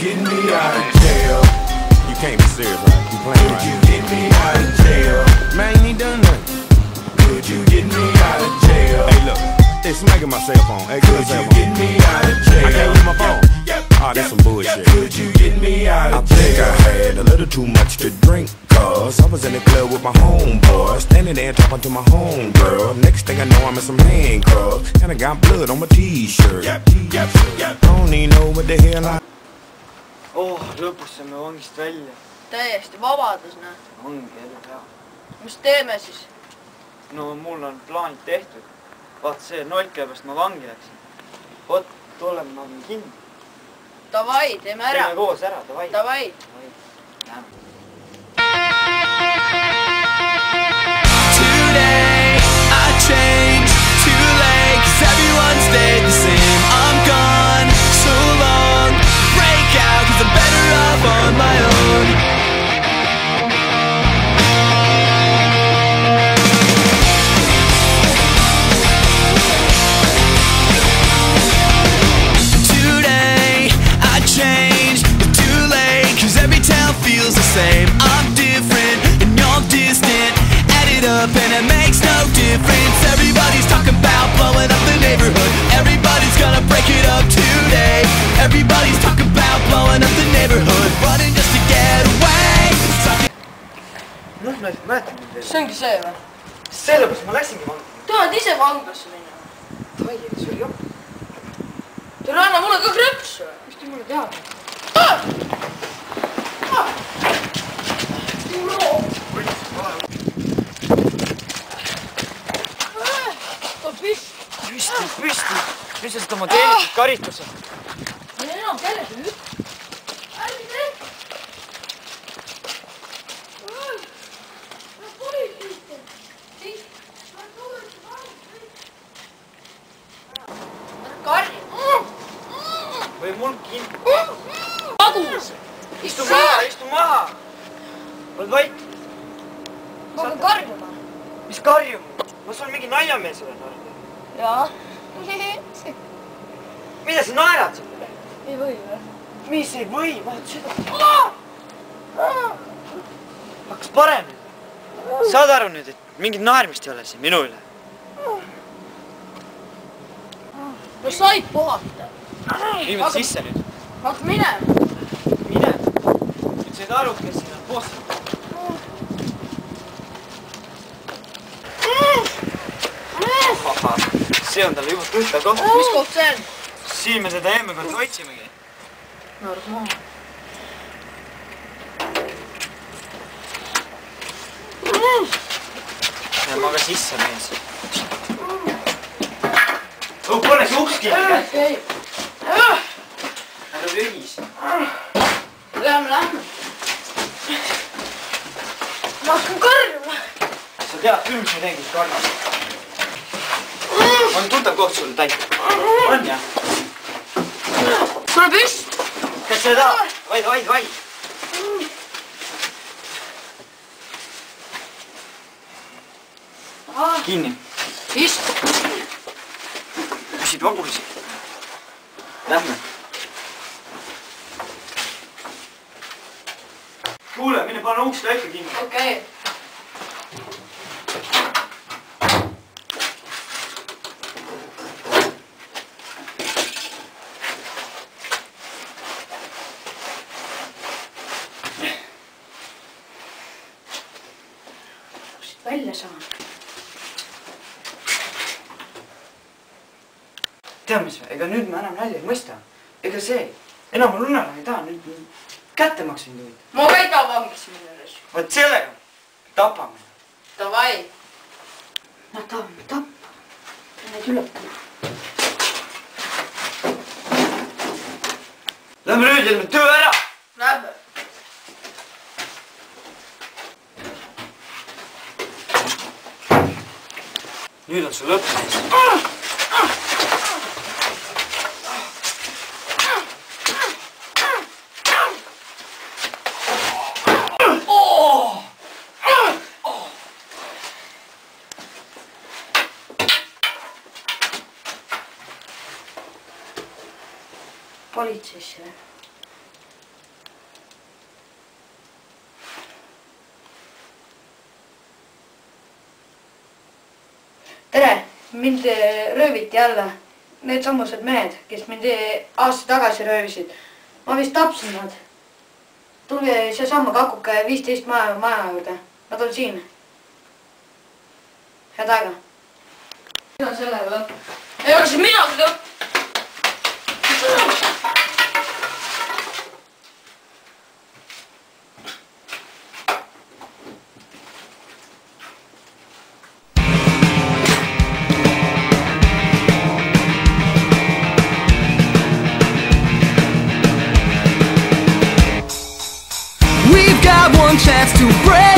get me out of jail? You can't be serious, right? You playing, right? Could you get me out of jail? Man, you ain't done nothing. Could you get me out of jail? Hey, look, it's smacking my cell phone. Hey, could you get me out of jail? I can't use my phone. Oh, that's some bullshit. Could you get me out of jail? I think I had a little too much to drink, cause I was in the club with my homeboy, standing there talking to my homegirl. Next thing I know, I'm in some handcuffs, and I got blood on my t-shirt. I don't even know what the hell I... Oh, lõpus saime vangist välja. Täiesti vabadus, näe. Ongi elu hea. Mis teeme siis? No mul on plaanid tehtud. Vaat see nolkepärast ma vangi läksin. Vot, tuleme ma kinni. Davai, teeme ära. Teeme koos ära, davai. Davai. Lähme. Today I changed too late, 'cause everyone stayed the same. I'm gone so long, break out 'cause I'm better off on my own. Today I changed, but too late, 'cause every town feels the same. I'm different and you're distant, add it up and it makes no difference. Everybody's talking about blowing up the neighborhood. Everybody's gonna break it up today. Everybody's talking about blowing up the neighborhood, running just to get away. Noh, ma ei mäleta mind veel. See ongi see või? Sellepärast ma läksingi vangi. Tahad ise vanglasse minna? Davai, et sul jopp. Tule anna mulle ka krõpsu. Mis te mulle teada? Püsti. Mis sa seda oma teenitud karituse? Ma ei enam kellegi üht. Ärgi tee. Karri. Või mul kinni. Pagus. Istu maha. Oled vait? Ma pean karjuma. Mis karjuma? Ma sul mingi naljamees olen arvanud. Jaa. Mida sa naerad selle? Ei või või? Mis ei või? Vaat seda. Hakkas parem nüüd. Saad aru nüüd, et mingit naermist ei ole siin minu üle? No said puhata. Viimad sisse nüüd. Hakka minema. Mine. Nüüd said aru, kes siin on boss. See on talle juba tühta koht. Mis koht see on? Siin me seda eelmine kord otsimegi. Normaal. Ja maga sisse, mees. Oh, pole see uks kinni, käib. Okei. Ära vögis. Lähme. Ma hakkan karjuma. Sa tead küll, mis ma teen, kus karjuma. On tuttav koht sulle täit. On jah? Tule püst. Kas sa tahad? Vai. Kinni. Istu. Püsid vagusi. Lähme. Kuule, mine pane uks ka ikka kinni. Okei. Välja saan. Tead mis või? Ega nüüd ma enam nalja ei mõista. Ega see. Enam ma lunala ei taha. Nüüd kätte maksin tuud. Ma ka ei taha vangisse minna. Vaat sellega tapame. Davai. Nad tahame tappa. Neid ületame. Lähme nüüd ja teeme töö ära. Lähme. Nüüd on see lõpp. Politseisse. mind rööviti jälle. Need samused mehed, kes mind aasta tagasi röövisid. Ma vist tapsin nad. Tuli seesama Kakuke 15 maja juurde. Nad on siin. Head aega. Mida on sellega lõpp? Ei ole siin midagi lõpp! We've got one chance to break